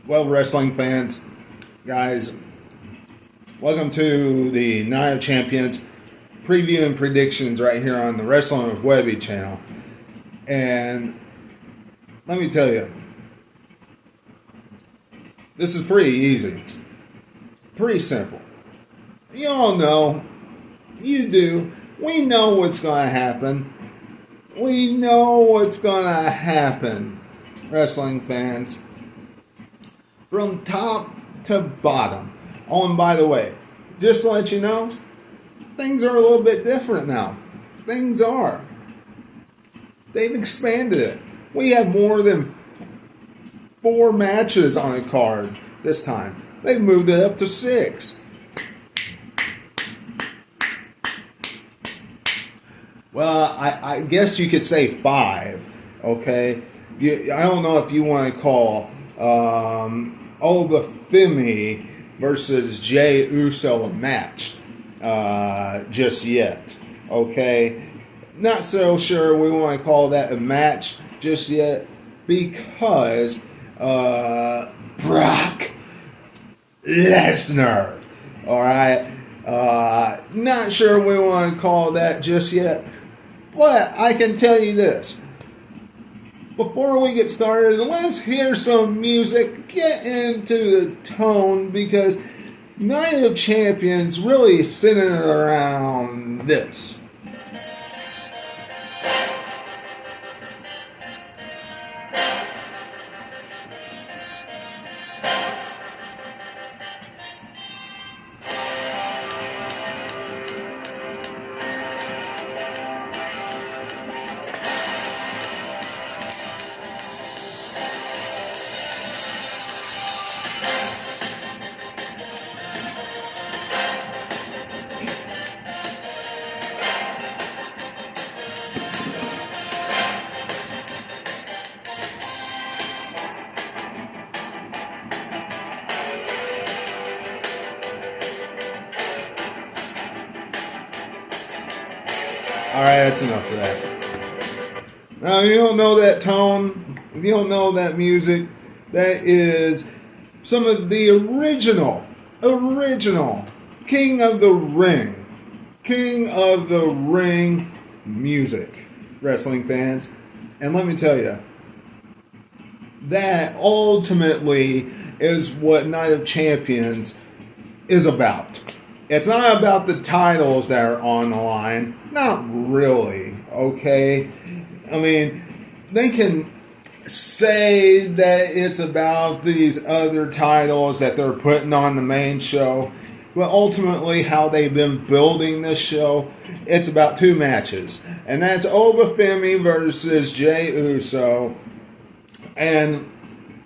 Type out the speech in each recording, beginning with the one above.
Well, wrestling fans, guys, welcome to the Night of Champions preview and predictions right here on the Wrestling with Webby channel. And let me tell you, this is pretty easy, pretty simple. You all know, you do, we know what's going to happen. We know what's going to happen, wrestling fans. From top to bottom. Oh, and by the way, just to let you know, things are a little bit different now. Things are. They've expanded it. We have more than 4 matches on a card this time. They've moved it up to 6. Well, I guess you could say 5. Okay? I don't know if you want to call Femi versus Jey Uso a match just yet. Okay? Not so sure we want to call that a match just yet because Brock Lesnar. Alright? Not sure we want to call that just yet. But I can tell you this. Before we get started, let's hear some music, get into the tone, because Night of Champions really centered around this. Alright, that's enough of that. Now, if you don't know that tone, if you don't know that music, that is some of the original King of the Ring music, wrestling fans. And let me tell you, that ultimately is what Night of Champions is about. It's not about the titles that are on the line. Not really, okay? I mean, they can say that it's about these other titles that they're putting on the main show, but ultimately how they've been building this show, it's about 2 matches. And that's Femi versus Jey Uso, and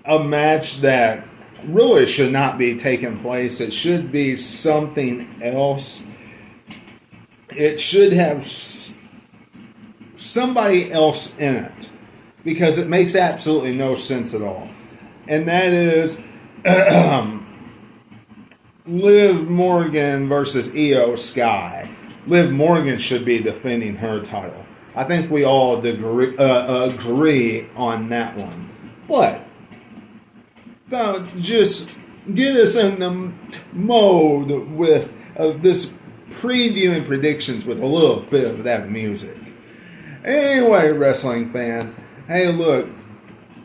a match that really should not be taking place. It should be something else. It should have somebody else in it, because it makes absolutely no sense at all. And that is Liv Morgan versus Io Sky. Liv Morgan should be defending her title. I think we all agree on that one. But just get us in the mode with this preview and predictions with a little bit of that music. Anyway, wrestling fans, hey, look,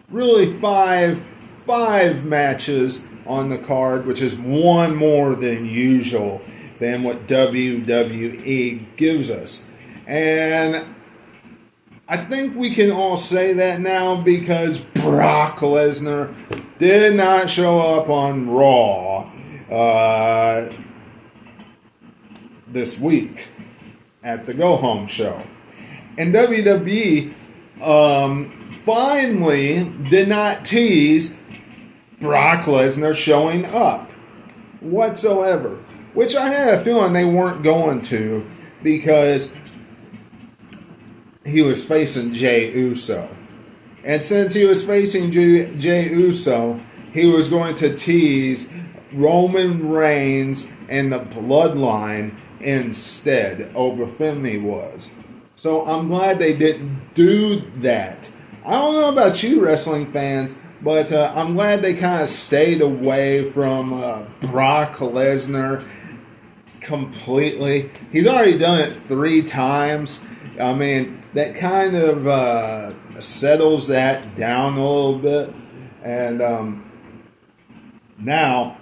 really five matches on the card, which is 1 more than usual than what WWE gives us. And I think we can all say that now because Brock Lesnar did not show up on Raw this week at the Go Home show. And WWE finally did not tease Brock Lesnar showing up whatsoever, which I had a feeling they weren't going to, because he was facing Jey Uso. And since he was facing Jey Uso, he was going to tease Roman Reigns and the Bloodline instead. Femi was. So I'm glad they didn't do that. I don't know about you wrestling fans, But I'm glad they kind of stayed away from Brock Lesnar completely. He's already done it 3 times. I mean, that kind of settles that down a little bit. And now,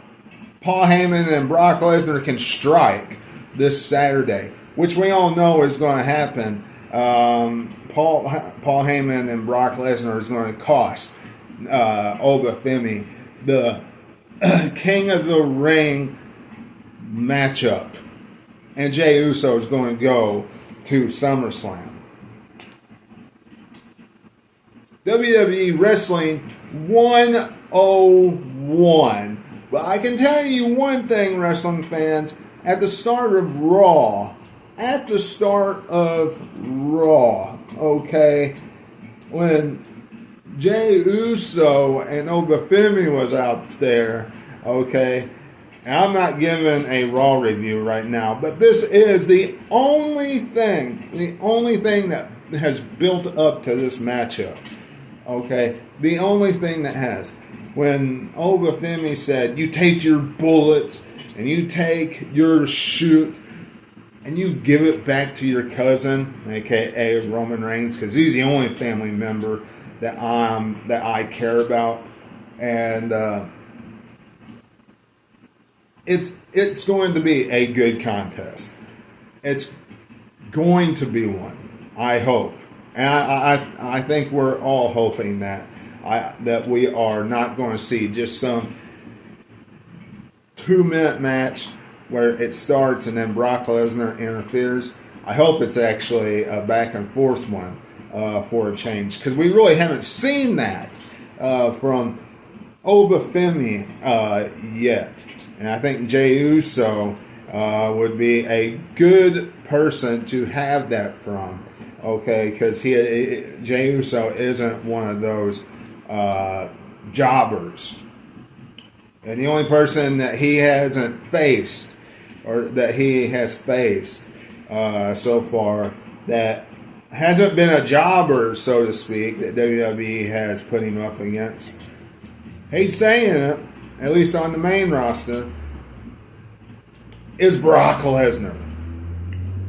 Paul Heyman and Brock Lesnar can strike this Saturday, which we all know is going to happen. Paul Heyman and Brock Lesnar is going to cost Obafemi the King of the Ring matchup, and Jey Uso is going to go to SummerSlam. WWE Wrestling 101. But I can tell you one thing, wrestling fans. At the start of Raw, okay, when Jey Uso and Obafemi was out there, okay, and I'm not giving a Raw review right now, but this is the only thing that has built up to this matchup, okay, the only thing that has. When Obafemi said, you take your bullets and you take your shoot and you give it back to your cousin, aka Roman Reigns, because he's the only family member that I care about, and it's going to be a good contest. It's going to be one, I hope, and I think we're all hoping that we are not going to see just some 2-minute match where it starts and then Brock Lesnar interferes. I hope it's actually a back and forth one for a change, because we really haven't seen that from Obafemi yet. And I think Jey Uso would be a good person to have that from, okay, because Jey Uso isn't one of those jobbers. And the only person that he hasn't faced, or that he has faced so far, that hasn't been a jobber, so to speak, that WWE has put him up against, hate saying it, at least on the main roster, is Brock Lesnar.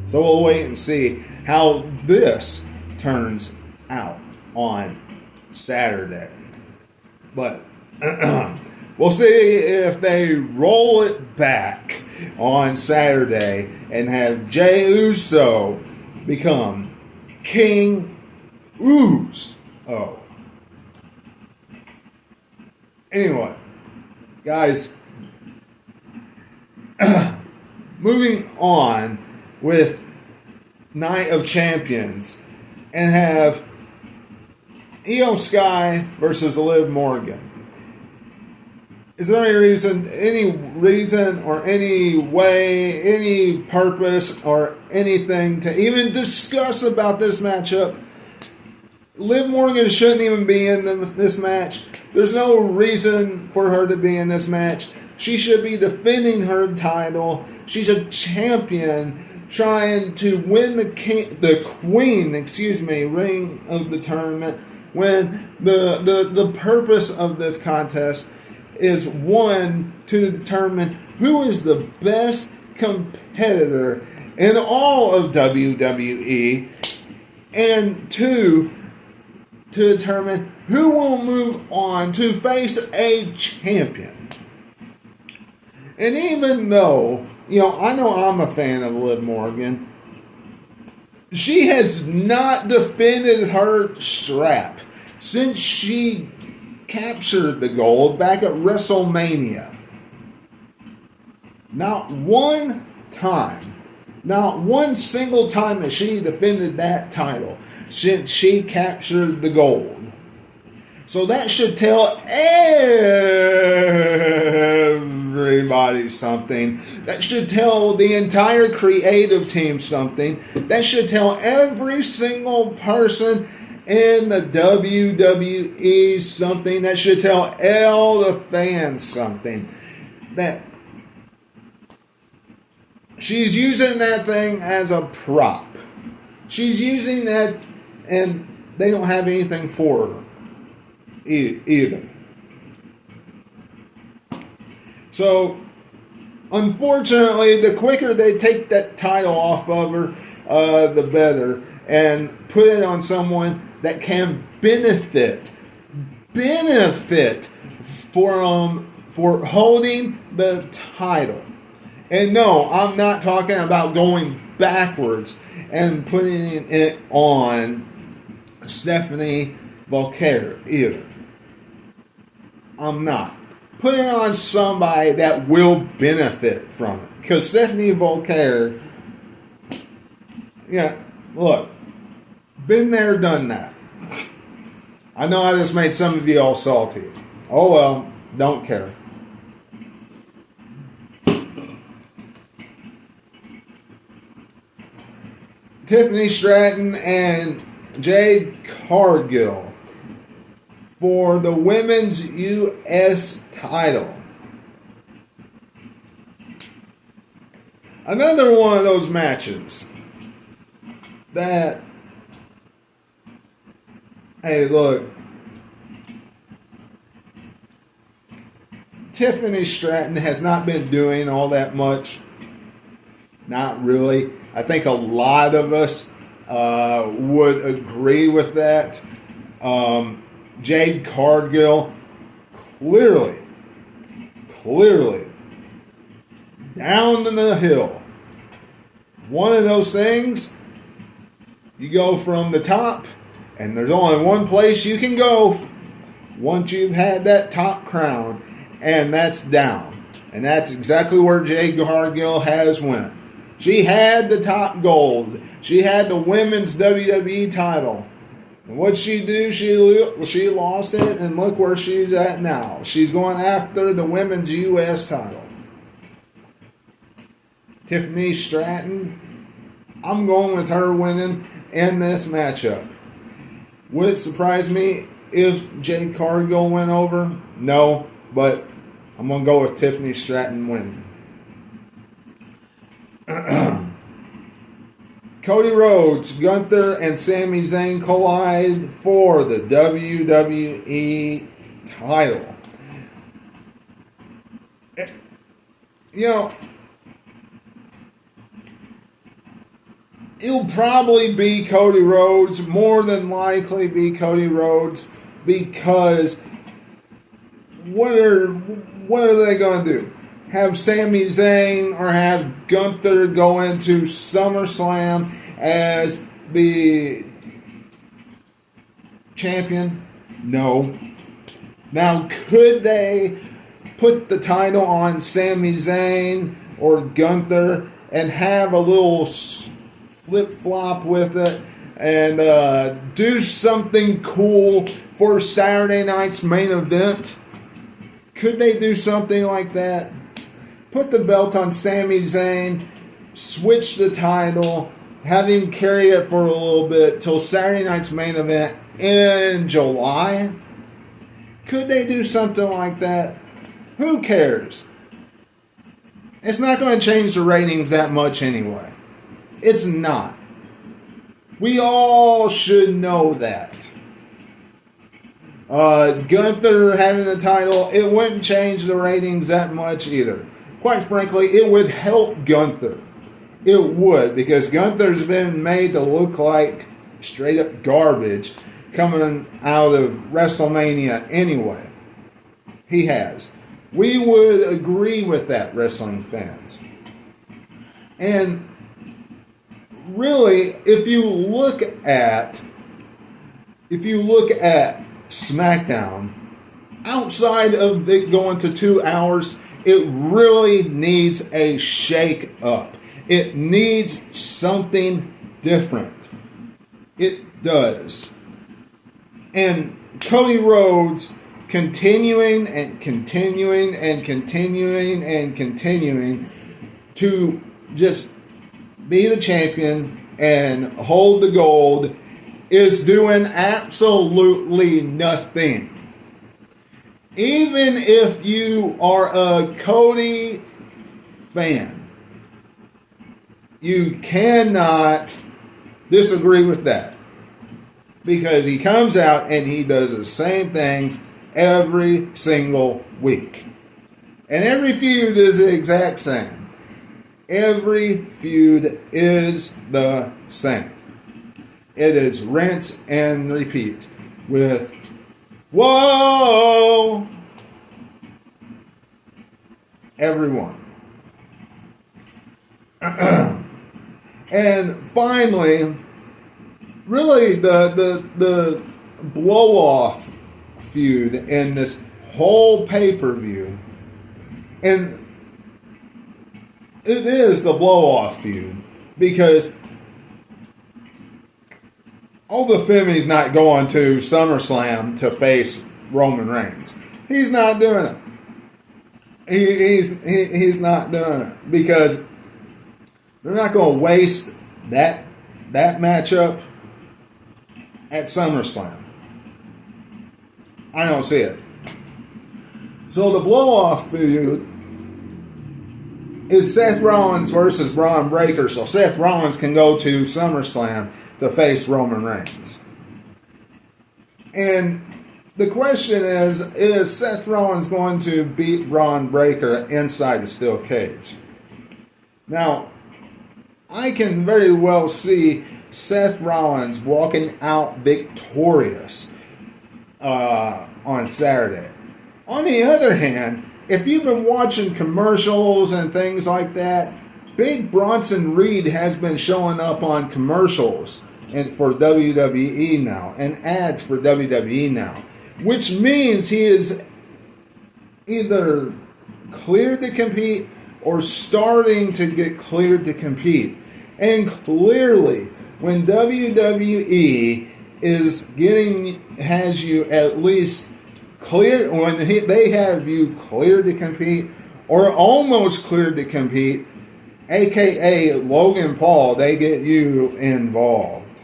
So we'll wait and see how this turns out on Saturday. But we'll see if they roll it back on Saturday and have Jey Uso become King Uso. Anyway, guys, moving on with Night of Champions, and have Io Sky versus Liv Morgan. Is there any reason or any way, any purpose or anything to even discuss about this matchup? Liv Morgan shouldn't even be in this match. There's no reason for her to be in this match. She should be defending her title. She's a champion trying to win the queen, ring of the tournament, when the purpose of this contest is, one, to determine who is the best competitor in all of WWE, and two, to determine who will move on to face a champion. And even though, I know I'm a fan of Liv Morgan, she has not defended her strap since she captured the gold back at WrestleMania. Not one time. Not one single time has she defended that title since she captured the gold. So that should tell everybody something. That should tell the entire creative team something. That should tell every single person in the WWE something. That should tell all the fans something. That she's using that thing as a prop. She's using that, and they don't have anything for her either. So, unfortunately, the quicker they take that title off of her, the better, and put it on someone that can benefit for holding the title. And no, I'm not talking about going backwards and putting it on Stephanie Volker either. I'm not. Put it on somebody that will benefit from it. Because Stephanie Volker, yeah, look, been there, done that. I know I just made some of you all salty. Oh well, don't care. Tiffany Stratton and Jade Cargill for the women's U.S. title. Another one of those matches that, hey, look, Tiffany Stratton has not been doing all that much. Not really. I think a lot of us would agree with that. Jade Cargill, clearly, down in the hill. One of those things, you go from the top, and there's only one place you can go once you've had that top crown, and that's down. And that's exactly where Jade Cargill has went. She had the top gold. She had the women's WWE title. And what'd she do? She lost it, and look where she's at now. She's going after the women's U.S. title. Tiffany Stratton, I'm going with her winning in this matchup. Would it surprise me if Jade Cargill went over? No, but I'm going to go with Tiffany Stratton winning. Cody Rhodes, Gunther, and Sami Zayn collide for the WWE title. You know, it'll probably be Cody Rhodes, more than likely be Cody Rhodes, because what are they going to do? Have Sami Zayn or have Gunther go into SummerSlam as the champion? No. Now, could they put the title on Sami Zayn or Gunther and have a little flip-flop with it and do something cool for Saturday night's main event? Could they do something like that? Put the belt on Sami Zayn, switch the title, have him carry it for a little bit till Saturday night's main event in July? Could they do something like that? Who cares? It's not going to change the ratings that much anyway. It's not. We all should know that. Gunther having the title, it wouldn't change the ratings that much either. Quite frankly, it would help Gunther. It would, because Gunther's been made to look like straight up garbage coming out of WrestleMania anyway. He has. We would agree with that, wrestling fans. And really, if you look at SmackDown, outside of it going to 2 hours, it really needs a shake up. It needs something different. It does. And Cody Rhodes continuing to just be the champion and hold the gold is doing absolutely nothing. Even if you are a Cody fan, you cannot disagree with that. Because he comes out and he does the same thing every single week. And every feud is the exact same. Every feud is the same. It is rinse and repeat with, whoa, everyone. And finally, really the blow-off feud in this whole pay-per-view, and it is the blow-off feud because Obafemi's not going to SummerSlam to face Roman Reigns. He's not doing it. He's not doing it because they're not going to waste that matchup at SummerSlam. I don't see it. So the blow-off feud is Seth Rollins versus Braun Breaker, so Seth Rollins can go to SummerSlam to face Roman Reigns. And the question is Seth Rollins going to beat Braun Breaker inside the steel cage? Now, I can very well see Seth Rollins walking out victorious on Saturday. On the other hand, if you've been watching commercials and things like that, Big Bronson Reed has been showing up on commercials and for WWE now and ads for WWE now, which means he is either cleared to compete or starting to get cleared to compete. And clearly, when WWE has you at least cleared, when they have you cleared to compete or almost cleared to compete, aka Logan Paul, they get you involved.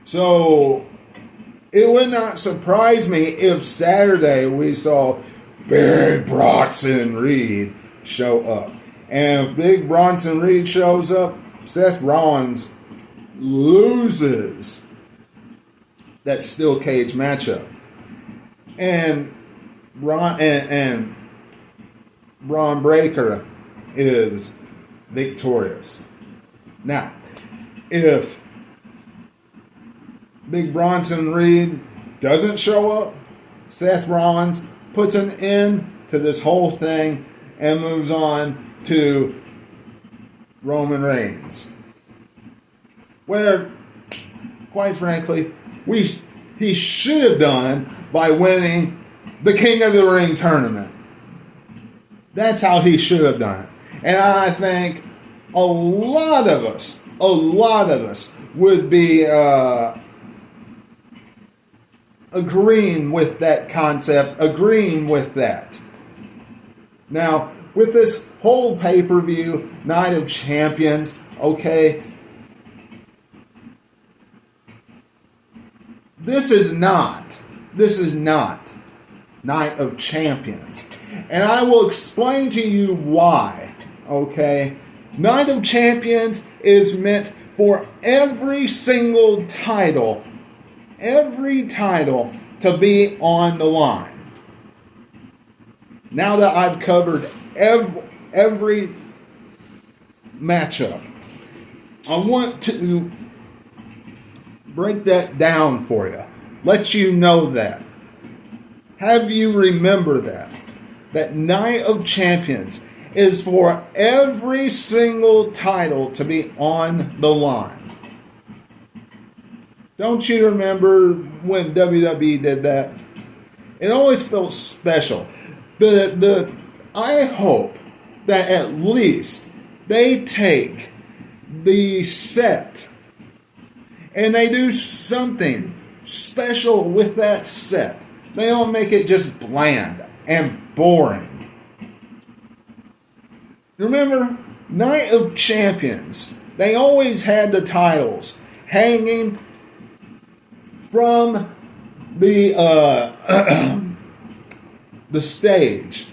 So it would not surprise me if Saturday we saw Big Bronson Reed show up. And if Big Bronson Reed shows up, Seth Rollins loses that steel cage matchup. And Braun Breaker is victorious. Now, if Big Bronson Reed doesn't show up, Seth Rollins puts an end to this whole thing and moves on to Roman Reigns, where, quite frankly, he should have done by winning the King of the Ring tournament. That's how he should have done it. And I think a lot of us would be agreeing with that concept, agreeing with that. Now, with this whole pay-per-view, Night of Champions, okay, this is not Night of Champions. And I will explain to you why, okay? Night of Champions is meant for every single title, to be on the line. Now that I've covered every matchup, I want to break that down for you. Let you know that. Have you remember that Night of Champions is for every single title to be on the line. Don't you remember when WWE did that? It always felt special. I hope that at least they take the set and they do something special with that set. They don't make it just bland and boring. Remember, Night of Champions, they always had the titles hanging from the the stage.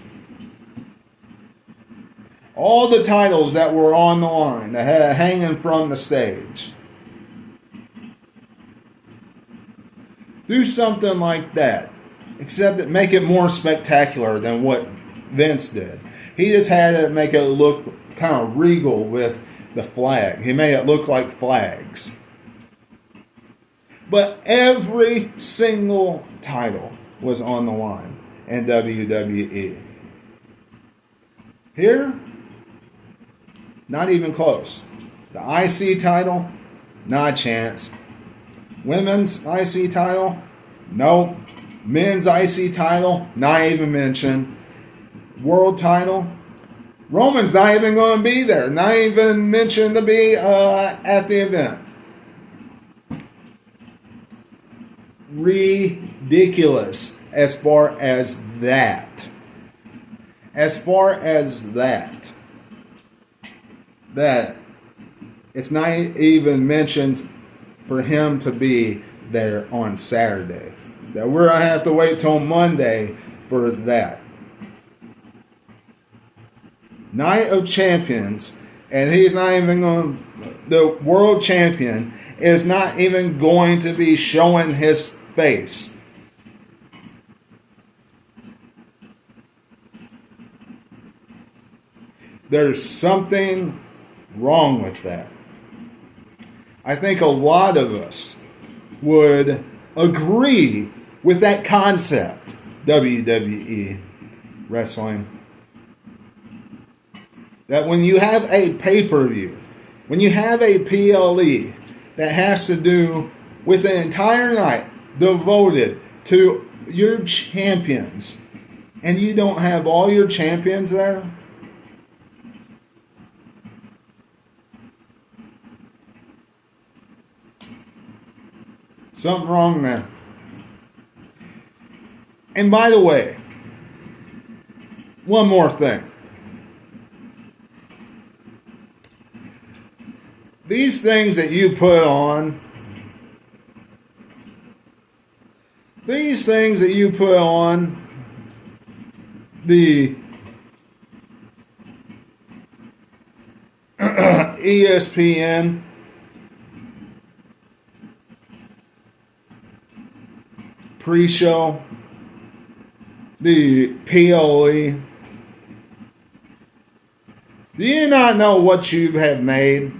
All the titles that were on the line, that had hanging from the stage. Do something like that. except make it more spectacular than what Vince did. He just had to make it look kind of regal with the flag. He made it look like flags. But every single title was on the line in WWE. Here, not even close. The IC title, not a chance. Women's IC title, nope. Men's IC title, not even mentioned. World title, Roman's not even going to be there. Not even mentioned to be at the event. Ridiculous as far as that. That it's not even mentioned for him to be there on Saturday. That we're going to have to wait till Monday for that. Night of Champions, and he's not even going to, the world champion is not even going to be showing his face. There's something wrong with that. I think a lot of us would agree with that concept, WWE wrestling. That when you have a pay-per-view, when you have a PLE that has to do with the entire night devoted to your champions, and you don't have all your champions there, something wrong there. And by the way, one more thing. These things that you put on, the ESPN, pre-show, the PLE, do you not know what you have made?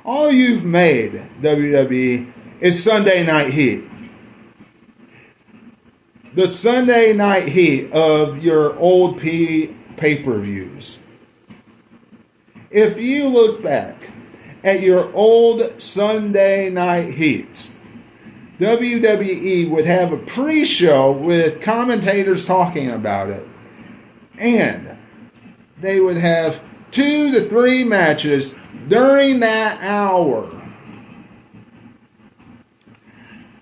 All you've made, WWE, is Sunday Night Heat. The Sunday Night Heat of your old pay-per-views. If you look back at your old Sunday Night Heats, WWE would have a pre-show with commentators talking about it. And they would have 2 to 3 matches during that hour.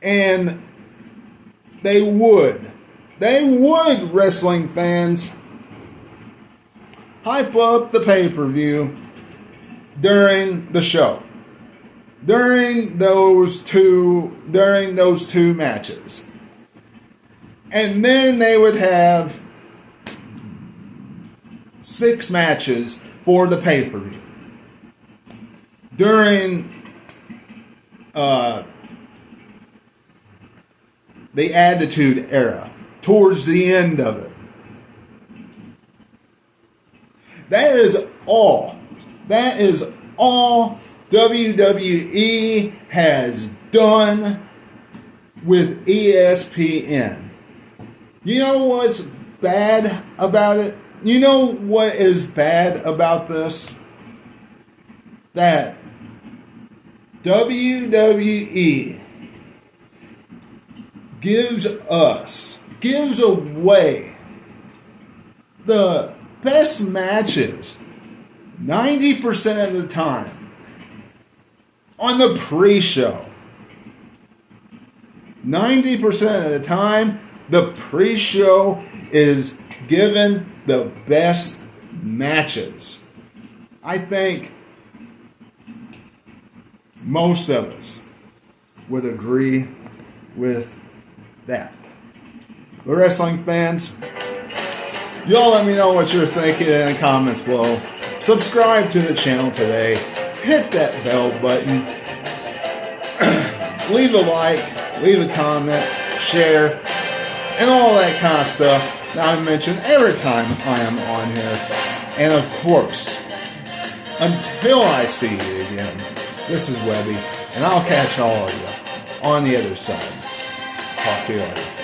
And they would, wrestling fans, hype up the pay-per-view during the show. During those two matches. And then they would have 6 matches for the pay-per-view. During the Attitude Era, towards the end of it. That is all WWE has done with ESPN. You know what's bad about it? You know what is bad about this? That WWE gives away the best matches 90% of the time on the pre-show. 90% of the time, the pre-show is given the best matches. I think most of us would agree with that. The wrestling fans, y'all let me know what you're thinking in the comments below. Subscribe to the channel today. Hit that bell button. Leave a like, leave a comment, share. and all that kind of stuff that I mention every time I am on here. And of course, until I see you again, this is Webby, and I'll catch all of you on the other side. Talk to you later.